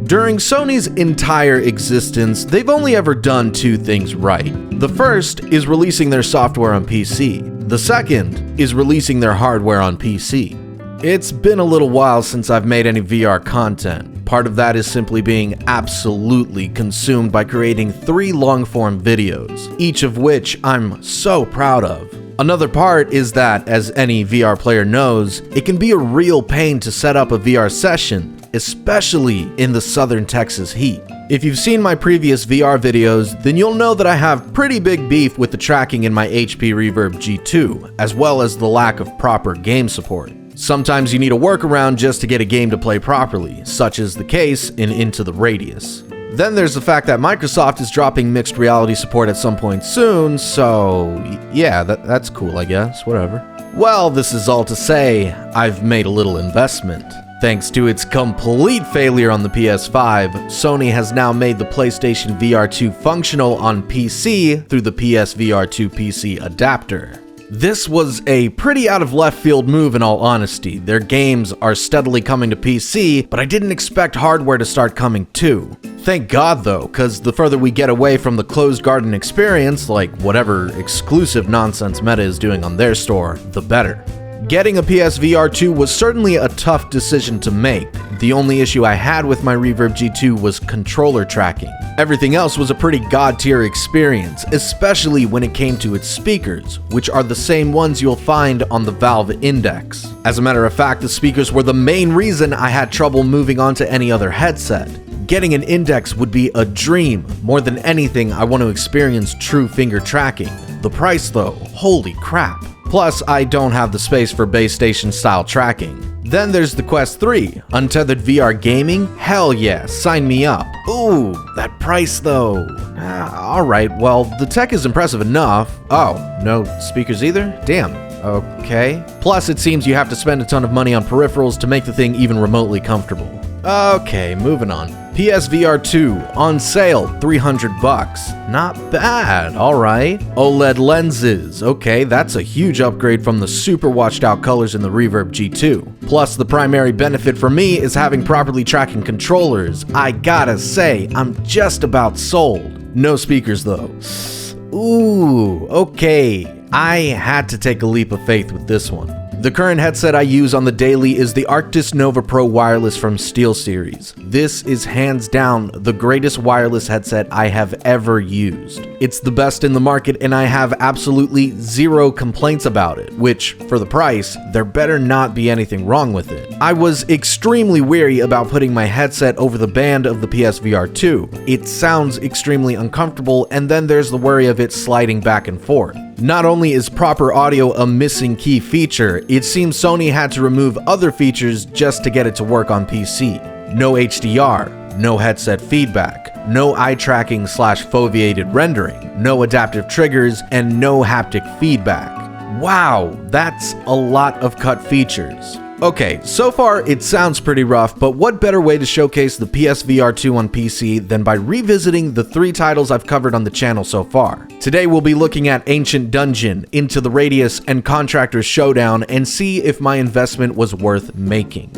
During Sony's entire existence, they've only ever done two things right. The first is releasing their software on PC. The second is releasing their hardware on PC. It's been a little while since I've made any VR content. Part of that is simply being absolutely consumed by creating 3 long-form videos, each of which I'm so proud of. Another part is that, as any VR player knows, it can be a real pain to set up a VR session, especially in the southern Texas heat. If you've seen my previous VR videos, then you'll know that I have pretty big beef with the tracking in my HP Reverb G2, as well as the lack of proper game support. Sometimes you need a workaround just to get a game to play properly, such is the case in Into the Radius. Then there's the fact that Microsoft is dropping mixed reality support at some point soon, so yeah, that's cool, I guess, whatever. Well, this is all to say, I've made a little investment. Thanks to its complete failure on the PS5, Sony has now made the PlayStation VR 2 functional on PC through the PSVR 2 PC adapter. This was a pretty out of left field move in all honesty. Their games are steadily coming to PC, but I didn't expect hardware to start coming too. Thank God though, cause the further we get away from the closed garden experience, like whatever exclusive nonsense Meta is doing on their store, the better. Getting a PSVR 2 was certainly a tough decision to make. The only issue I had with my Reverb G2 was controller tracking. Everything else was a pretty god-tier experience, especially when it came to its speakers, which are the same ones you'll find on the Valve Index. As a matter of fact, the speakers were the main reason I had trouble moving on to any other headset. Getting an Index would be a dream. More than anything, I want to experience true finger tracking. The price though, holy crap. Plus, I don't have the space for base station style tracking. Then there's the Quest 3. Untethered VR gaming? Hell yeah, sign me up. Ooh, that price though. Alright, well, the tech is impressive enough. Oh, no speakers either? Damn. Okay. Plus, it seems you have to spend a ton of money on peripherals to make the thing even remotely comfortable. Okay, moving on. PSVR 2 on sale, $300. Not bad, alright. OLED lenses, okay, that's a huge upgrade from the super washed out colors in the Reverb G2. Plus, the primary benefit for me is having properly tracking controllers. I gotta say, I'm just about sold. No speakers though. Ooh, okay. I had to take a leap of faith with this one. The current headset I use on the daily is the Arctis Nova Pro Wireless from SteelSeries. This is hands down the greatest wireless headset I have ever used. It's the best in the market and I have absolutely zero complaints about it, which, for the price, there better not be anything wrong with it. I was extremely weary about putting my headset over the band of the PSVR 2. It sounds extremely uncomfortable, and then there's the worry of it sliding back and forth. Not only is proper audio a missing key feature, it seems Sony had to remove other features just to get it to work on PC. No HDR, no headset feedback, no eye tracking / foveated rendering, no adaptive triggers, and no haptic feedback. Wow, that's a lot of cut features. Okay, so far it sounds pretty rough, but what better way to showcase the PSVR 2 on PC than by revisiting the 3 titles I've covered on the channel so far. Today we'll be looking at Ancient Dungeon, Into the Radius, and Contractor's Showdown and see if my investment was worth making.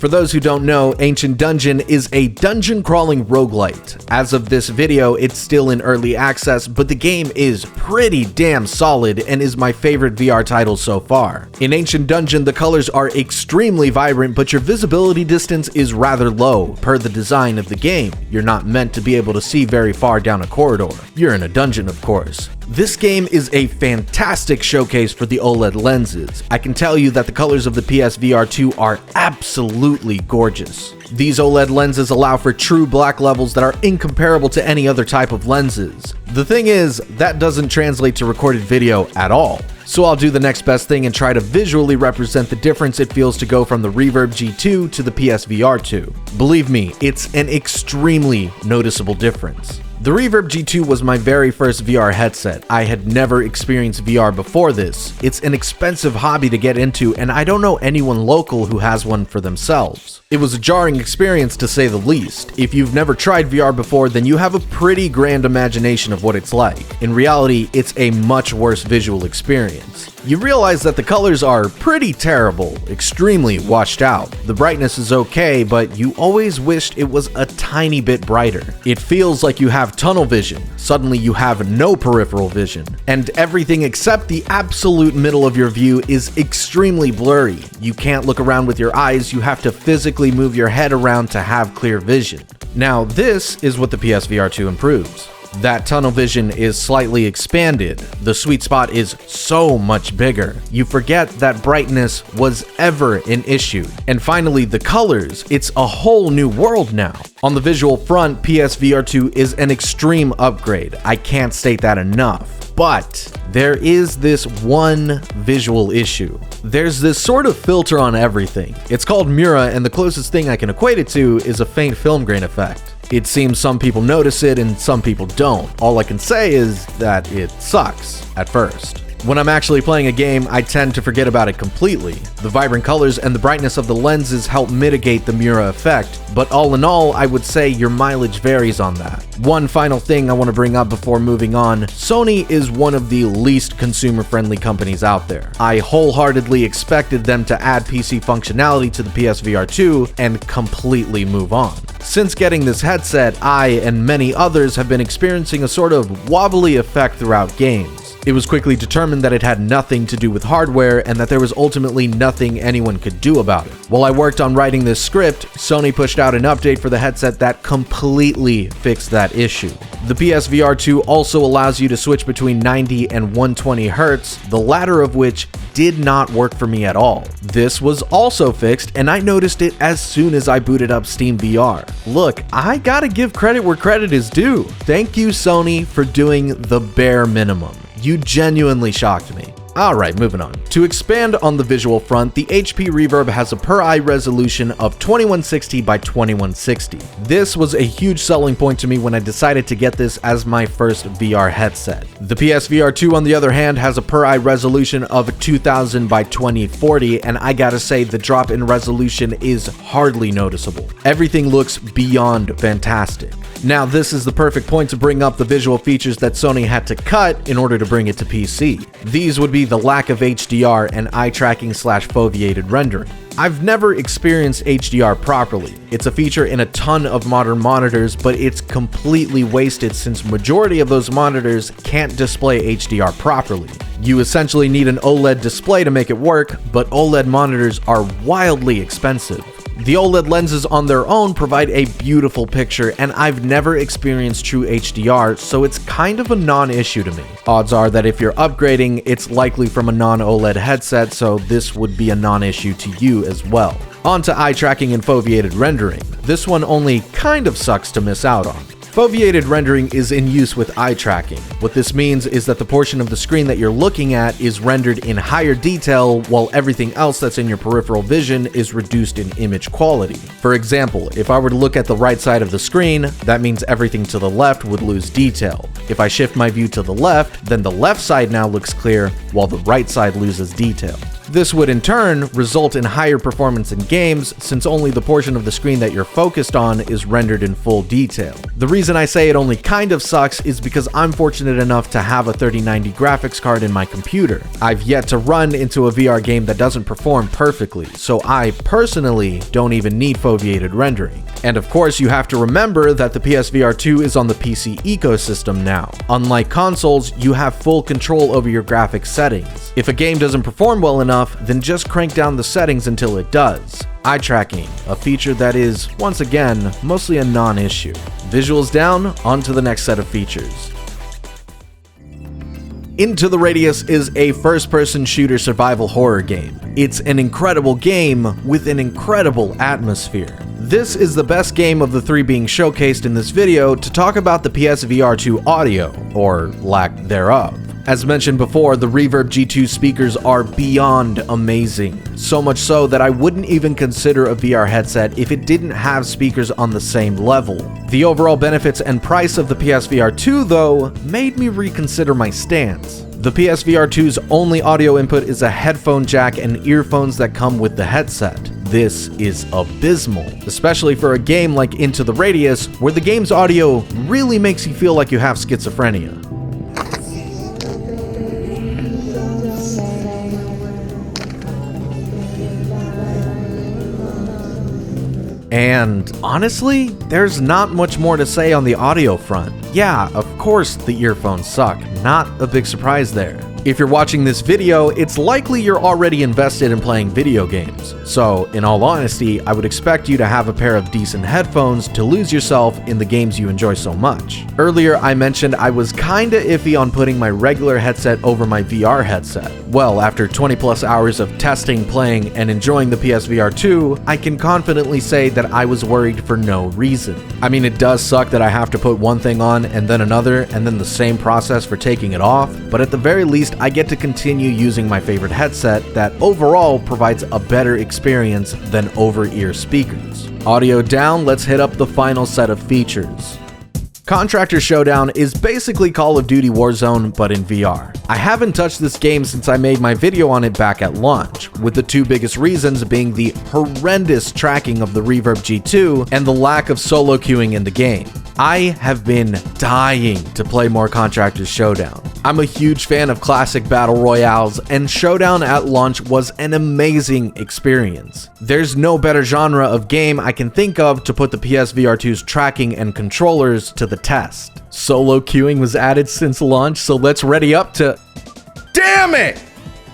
For those who don't know, Ancient Dungeon is a dungeon crawling roguelite. As of this video, it's still in early access, but the game is pretty damn solid and is my favorite VR title so far. In Ancient Dungeon, the colors are extremely vibrant, but your visibility distance is rather low. Per the design of the game, you're not meant to be able to see very far down a corridor. You're in a dungeon, of course. This game is a fantastic showcase for the OLED lenses. I can tell you that the colors of the PSVR 2 are absolutely gorgeous. These OLED lenses allow for true black levels that are incomparable to any other type of lenses. The thing is, that doesn't translate to recorded video at all. So I'll do the next best thing and try to visually represent the difference it feels to go from the Reverb G2 to the PSVR 2. Believe me, it's an extremely noticeable difference. The Reverb G2 was my very first VR headset. I had never experienced VR before this. It's an expensive hobby to get into, and I don't know anyone local who has one for themselves. It was a jarring experience to say the least. If you've never tried VR before, then you have a pretty grand imagination of what it's like. In reality, it's a much worse visual experience. You realize that the colors are pretty terrible, extremely washed out. The brightness is okay, but you always wished it was a tiny bit brighter. It feels like you have tunnel vision. Suddenly you have no peripheral vision. And everything except the absolute middle of your view is extremely blurry. You can't look around with your eyes, you have to physically move your head around to have clear vision. Now, this is what the PSVR 2 improves. That tunnel vision is slightly expanded. The sweet spot is so much bigger. You forget that brightness was ever an issue. And finally, the colors. It's a whole new world now. On the visual front, PSVR 2 is an extreme upgrade. I can't state that enough. But there is this one visual issue. There's this sort of filter on everything. It's called Mura, and the closest thing I can equate it to is a faint film grain effect. It seems some people notice it and some people don't. All I can say is that it sucks at first. When I'm actually playing a game, I tend to forget about it completely. The vibrant colors and the brightness of the lenses help mitigate the Mura effect, but all in all, I would say your mileage varies on that. One final thing I want to bring up before moving on, Sony is one of the least consumer-friendly companies out there. I wholeheartedly expected them to add PC functionality to the PSVR 2 and completely move on. Since getting this headset, I and many others have been experiencing a sort of wobbly effect throughout games. It was quickly determined that it had nothing to do with hardware and that there was ultimately nothing anyone could do about it. While I worked on writing this script, Sony pushed out an update for the headset that completely fixed that issue. The PSVR 2 also allows you to switch between 90 and 120 Hz, the latter of which did not work for me at all. This was also fixed, and I noticed it as soon as I booted up Steam VR. Look, I gotta give credit where credit is due. Thank you, Sony, for doing the bare minimum. You genuinely shocked me. Alright, moving on. To expand on the visual front, the HP Reverb has a per-eye resolution of 2160 by 2160. This was a huge selling point to me when I decided to get this as my first VR headset. The PSVR 2, on the other hand, has a per-eye resolution of 2000 by 2040, and I gotta say the drop in resolution is hardly noticeable. Everything looks beyond fantastic. Now, this is the perfect point to bring up the visual features that Sony had to cut in order to bring it to PC. These would be the lack of HDR and eye tracking / foveated rendering. I've never experienced HDR properly. It's a feature in a ton of modern monitors, but it's completely wasted since majority of those monitors can't display HDR properly. You essentially need an OLED display to make it work, but OLED monitors are wildly expensive. The OLED lenses on their own provide a beautiful picture, and I've never experienced true HDR, so it's kind of a non-issue to me. Odds are that if you're upgrading, it's likely from a non-OLED headset, so this would be a non-issue to you as well. On to eye tracking and foveated rendering. This one only kind of sucks to miss out on. Foveated rendering is in use with eye tracking. What this means is that the portion of the screen that you're looking at is rendered in higher detail, while everything else that's in your peripheral vision is reduced in image quality. For example, if I were to look at the right side of the screen, that means everything to the left would lose detail. If I shift my view to the left, then the left side now looks clear, while the right side loses detail. This would in turn result in higher performance in games, since only the portion of the screen that you're focused on is rendered in full detail. The reason I say it only kind of sucks is because I'm fortunate enough to have a 3090 graphics card in my computer. I've yet to run into a VR game that doesn't perform perfectly, so I personally don't even need foveated rendering. And of course, you have to remember that the PSVR 2 is on the PC ecosystem now. Unlike consoles, you have full control over your graphics settings. If a game doesn't perform well enough, then just crank down the settings until it does. Eye tracking, a feature that is, once again, mostly a non-issue. Visuals down, on to the next set of features. Into the Radius is a first-person shooter survival horror game. It's an incredible game with an incredible atmosphere. This is the best game of the three being showcased in this video to talk about the PSVR 2 audio, or lack thereof. As mentioned before, the Reverb G2 speakers are beyond amazing. So much so that I wouldn't even consider a VR headset if it didn't have speakers on the same level. The overall benefits and price of the PSVR 2, though, made me reconsider my stance. The PSVR 2's only audio input is a headphone jack and earphones that come with the headset. This is abysmal, especially for a game like Into the Radius, where the game's audio really makes you feel like you have schizophrenia. And honestly, there's not much more to say on the audio front. Yeah, of course the earphones suck, not a big surprise there. If you're watching this video, it's likely you're already invested in playing video games. So, in all honesty, I would expect you to have a pair of decent headphones to lose yourself in the games you enjoy so much. Earlier, I mentioned I was kinda iffy on putting my regular headset over my VR headset. Well, after 20 plus hours of testing, playing, and enjoying the PSVR 2, I can confidently say that I was worried for no reason. I mean, it does suck that I have to put one thing on and then another, and then the same process for taking it off, but at the very least, I get to continue using my favorite headset that overall provides a better experience than over-ear speakers. Audio down, let's hit up the final set of features. Contractor Showdown is basically Call of Duty Warzone, but in VR. I haven't touched this game since I made my video on it back at launch, with the two biggest reasons being the horrendous tracking of the Reverb G2 and the lack of solo queuing in the game. I have been dying to play more Contractor Showdown. I'm a huge fan of classic battle royales, and Showdown at launch was an amazing experience. There's no better genre of game I can think of to put the PSVR 2's tracking and controllers to the test. Solo queuing was added since launch, so let's ready up to... Damn it!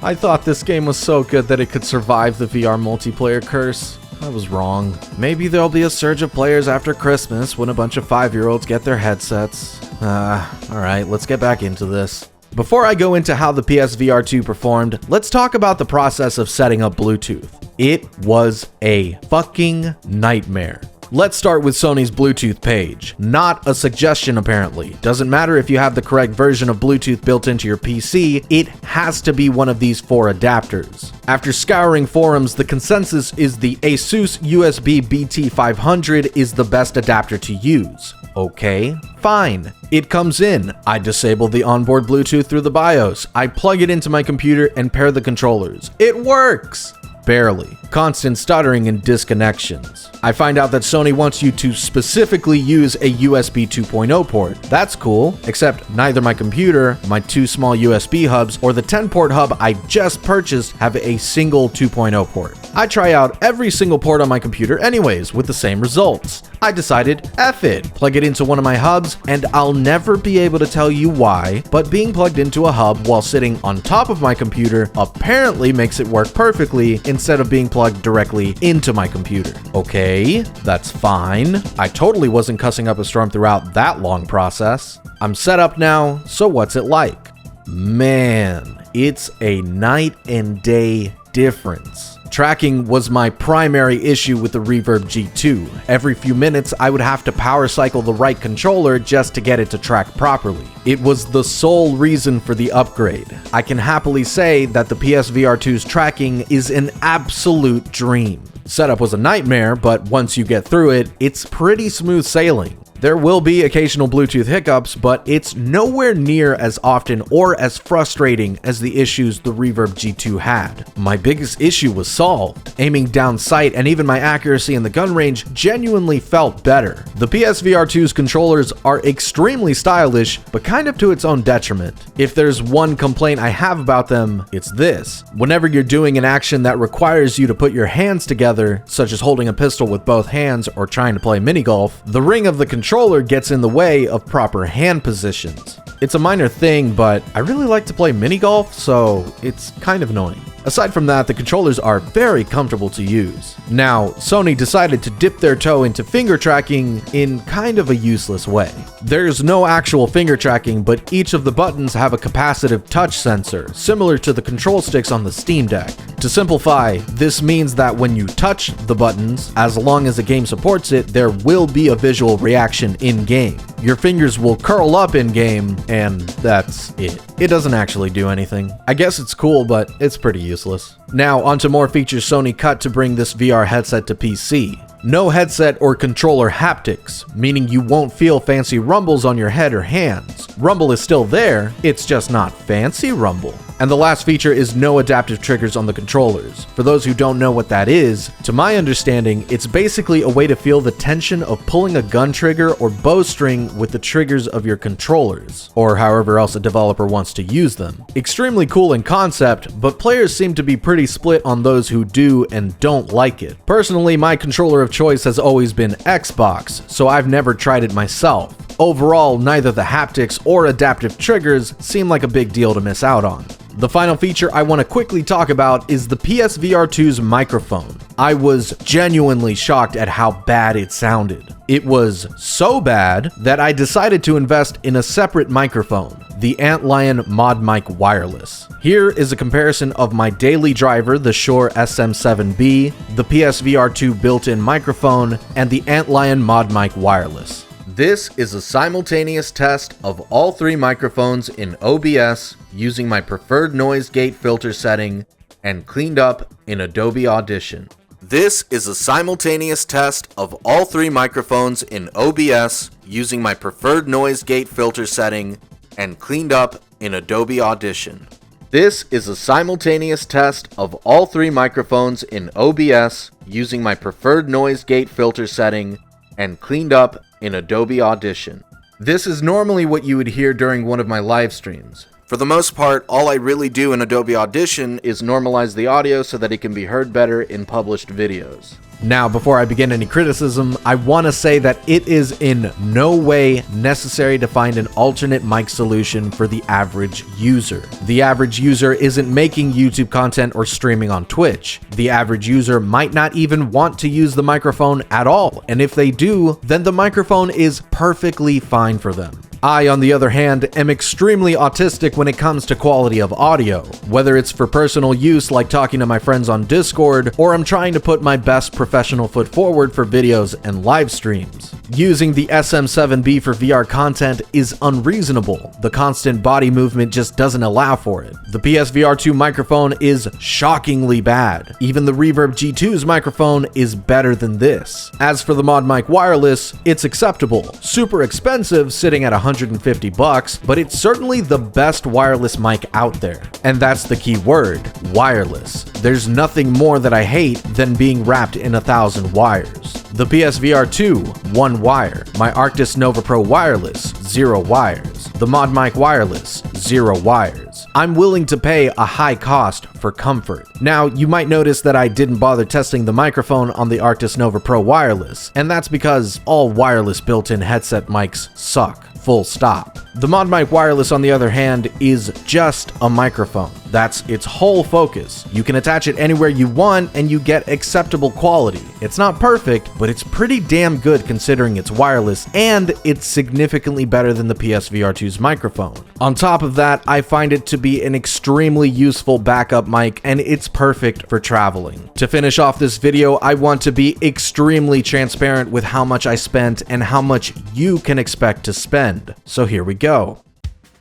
I thought this game was so good that it could survive the VR multiplayer curse. I was wrong. Maybe there'll be a surge of players after Christmas when a bunch of 5-year-olds get their headsets. Alright, let's get back into this. Before I go into how the PSVR 2 performed, let's talk about the process of setting up Bluetooth. It was a fucking nightmare. Let's start with Sony's Bluetooth page. Not a suggestion apparently. Doesn't matter if you have the correct version of Bluetooth built into your PC, it has to be one of these 4 adapters. After scouring forums, the consensus is the Asus USB BT500 is the best adapter to use. Okay, fine. It comes in. I disable the onboard Bluetooth through the BIOS. I plug it into my computer and pair the controllers. It works! Barely. Constant stuttering and disconnections. I find out that Sony wants you to specifically use a USB 2.0 port. That's cool, except neither my computer, my 2 small USB hubs, or the 10-port hub I just purchased have a single 2.0 port. I try out every single port on my computer anyways, with the same results. I decided, F it, plug it into one of my hubs, and I'll never be able to tell you why, but being plugged into a hub while sitting on top of my computer apparently makes it work perfectly instead of being plugged directly into my computer. Okay, that's fine. I totally wasn't cussing up a storm throughout that long process. I'm set up now, so what's it like? Man, it's a night and day difference. Tracking was my primary issue with the Reverb G2. Every few minutes, I would have to power cycle the right controller just to get it to track properly. It was the sole reason for the upgrade. I can happily say that the PSVR 2's tracking is an absolute dream. Setup was a nightmare, but once you get through it, it's pretty smooth sailing. There will be occasional Bluetooth hiccups, but it's nowhere near as often or as frustrating as the issues the Reverb G2 had. My biggest issue was solved. Aiming down sight and even my accuracy in the gun range genuinely felt better. The PSVR 2's controllers are extremely stylish, but kind of to its own detriment. If there's one complaint I have about them, it's this. Whenever you're doing an action that requires you to put your hands together, such as holding a pistol with both hands or trying to play mini golf, the ring of the controller gets in the way of proper hand positions. It's a minor thing, but I really like to play mini golf, so it's kind of annoying. Aside from that, the controllers are very comfortable to use. Now, Sony decided to dip their toe into finger tracking in kind of a useless way. There's no actual finger tracking, but each of the buttons have a capacitive touch sensor, similar to the control sticks on the Steam Deck. To simplify, this means that when you touch the buttons, as long as the game supports it, there will be a visual reaction in-game. Your fingers will curl up in-game, and that's it. It doesn't actually do anything. I guess it's cool, but it's pretty useless. Now, onto more features Sony cut to bring this VR headset to PC. No headset or controller haptics, meaning you won't feel fancy rumbles on your head or hands. Rumble is still there, it's just not fancy rumble. And the last feature is no adaptive triggers on the controllers. For those who don't know what that is, to my understanding, it's basically a way to feel the tension of pulling a gun trigger or bowstring with the triggers of your controllers, or however else a developer wants to use them. Extremely cool in concept, but players seem to be pretty split on those who do and don't like it. Personally, my controller of choice has always been Xbox, so I've never tried it myself. Overall, neither the haptics or adaptive triggers seem like a big deal to miss out on. The final feature I want to quickly talk about is the PSVR 2's microphone. I was genuinely shocked at how bad it sounded. It was so bad that I decided to invest in a separate microphone, the Antlion Mod Mic Wireless. Here is a comparison of my daily driver, the Shure SM7B, the PSVR 2 built-in microphone, and the Antlion Mod Mic Wireless. This is a simultaneous test of all three microphones in OBS using my preferred noise gate filter setting and cleaned up in Adobe Audition. This is a simultaneous test of all three microphones in OBS using my preferred noise gate filter setting and cleaned up in Adobe Audition. This is a simultaneous test of all three microphones in OBS using my preferred noise gate filter setting and cleaned up in Adobe Audition. This is normally what you would hear during one of my live streams. For the most part, all I really do in Adobe Audition is normalize the audio so that it can be heard better in published videos. Now, before I begin any criticism, I want to say that it is in no way necessary to find an alternate mic solution for the average user. The average user isn't making YouTube content or streaming on Twitch. The average user might not even want to use the microphone at all, and if they do, then the microphone is perfectly fine for them. I, on the other hand, am extremely autistic when it comes to quality of audio, whether it's for personal use like talking to my friends on Discord, or I'm trying to put my best professional foot forward for videos and live streams. Using the SM7B for VR content is unreasonable. The constant body movement just doesn't allow for it. The PSVR 2 microphone is shockingly bad. Even the Reverb G2's microphone is better than this. As for the Mod Mic Wireless, it's acceptable. Super expensive, sitting at $150, but it's certainly the best wireless mic out there. And that's the key word, wireless. There's nothing more that I hate than being wrapped in 1,000 wires. The PSVR 2, 1 wire. My Arctis Nova Pro Wireless, 0 wires. The Mod Mic Wireless, 0 wires. I'm willing to pay a high cost for comfort. Now, you might notice that I didn't bother testing the microphone on the Arctis Nova Pro Wireless, and that's because all wireless built-in headset mics suck. Full stop. The Mod Mic Wireless, on the other hand, is just a microphone. That's its whole focus. You can attach it anywhere you want and you get acceptable quality. It's not perfect, but it's pretty damn good considering it's wireless, and it's significantly better than the PSVR 2's microphone. On top of that, I find it to be an extremely useful backup mic, and it's perfect for traveling. To finish off this video, I want to be extremely transparent with how much I spent and how much you can expect to spend. So here we go.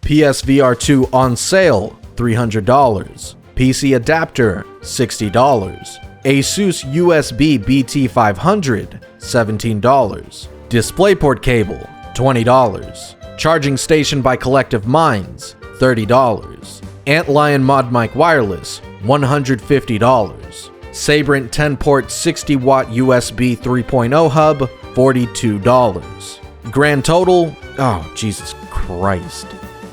PSVR 2 on sale, $300. PC adapter, $60. Asus USB BT500, $17. DisplayPort cable, $20. Charging station by Collective Minds, $30. Antlion Mod Mic Wireless, $150. Sabrent 10-port 60-watt USB 3.0 hub, $42. Grand total, oh Jesus Christ,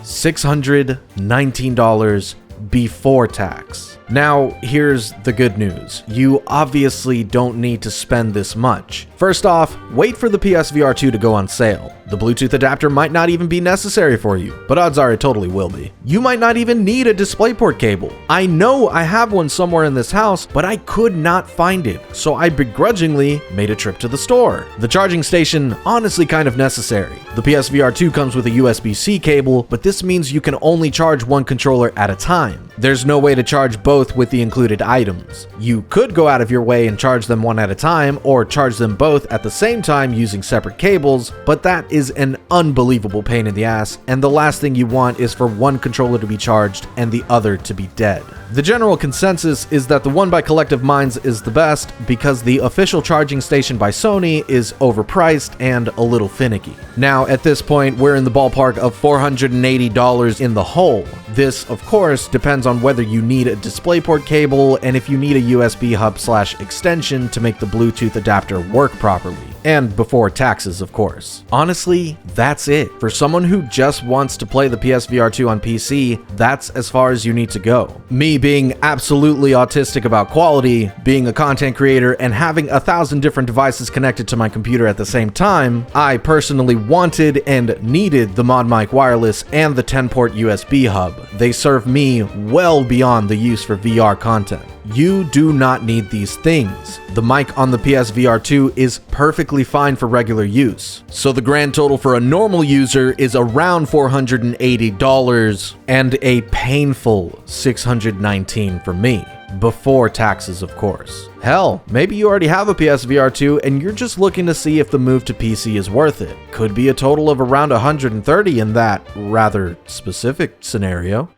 $619 before tax. Now, here's the good news. You obviously don't need to spend this much. First off, wait for the PSVR 2 to go on sale. The Bluetooth adapter might not even be necessary for you, but odds are it totally will be. You might not even need a DisplayPort cable. I know I have one somewhere in this house, but I could not find it, so I begrudgingly made a trip to the store. The charging station, honestly kind of necessary. The PSVR 2 comes with a USB-C cable, but this means you can only charge one controller at a time. There's no way to charge both with the included items. You could go out of your way and charge them one at a time, or charge them both at the same time using separate cables, but that is an unbelievable pain in the ass, and the last thing you want is for one controller to be charged and the other to be dead. The general consensus is that the one by Collective Minds is the best because the official charging station by Sony is overpriced and a little finicky. Now, at this point, we're in the ballpark of $480 in the whole. This, of course, depends on whether you need a DisplayPort cable and if you need a USB hub/extension to make the Bluetooth adapter work properly. And before taxes, of course. Honestly, that's it. For someone who just wants to play the PSVR 2 on PC, that's as far as you need to go. Me being absolutely autistic about quality, being a content creator, and having 1,000 different devices connected to my computer at the same time, I personally wanted and needed the Mod Mic wireless and the 10-port USB hub. They serve me well beyond the use for VR content. You do not need these things. The mic on the PSVR 2 is perfectly fine for regular use. So the grand total for a normal user is around $480 and a painful $619 for me. Before taxes, of course. Hell, maybe you already have a PSVR 2 and you're just looking to see if the move to PC is worth it. Could be a total of around $130 in that rather specific scenario.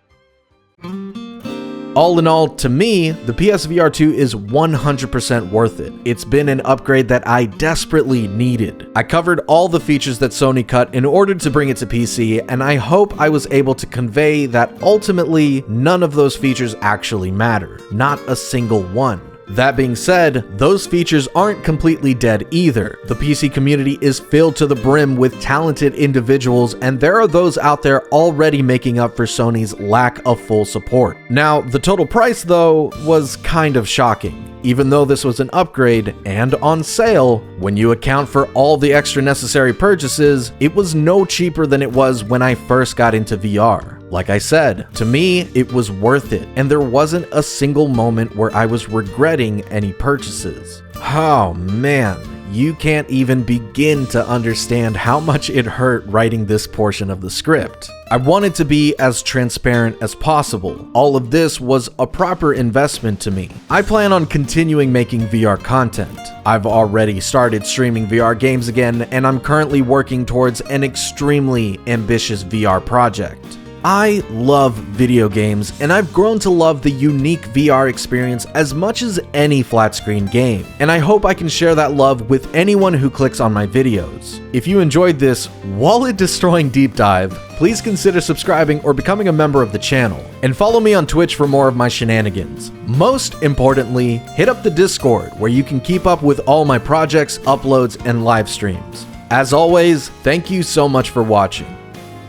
All in all, to me, the PSVR 2 is 100% worth it. It's been an upgrade that I desperately needed. I covered all the features that Sony cut in order to bring it to PC, and I hope I was able to convey that ultimately none of those features actually matter. Not a single one. That being said, those features aren't completely dead either. The PC community is filled to the brim with talented individuals, and there are those out there already making up for Sony's lack of full support. Now, the total price, though, was kind of shocking. Even though this was an upgrade and on sale, when you account for all the extra necessary purchases, it was no cheaper than it was when I first got into VR. Like I said, to me, it was worth it, and there wasn't a single moment where I was regretting any purchases. Oh man, you can't even begin to understand how much it hurt writing this portion of the script. I wanted to be as transparent as possible. All of this was a proper investment to me. I plan on continuing making VR content. I've already started streaming VR games again, and I'm currently working towards an extremely ambitious VR project. I love video games, and I've grown to love the unique VR experience as much as any flat screen game, and I hope I can share that love with anyone who clicks on my videos. If you enjoyed this wallet-destroying deep dive, please consider subscribing or becoming a member of the channel, and follow me on Twitch for more of my shenanigans. Most importantly, hit up the Discord where you can keep up with all my projects, uploads, and live streams. As always, thank you so much for watching.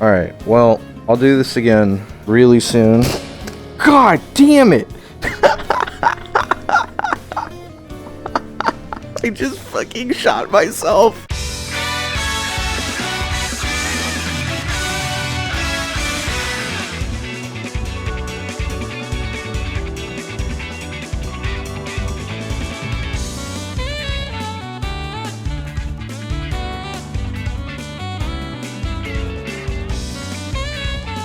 Alright, well, I'll do this again really soon. God damn it! I just fucking shot myself.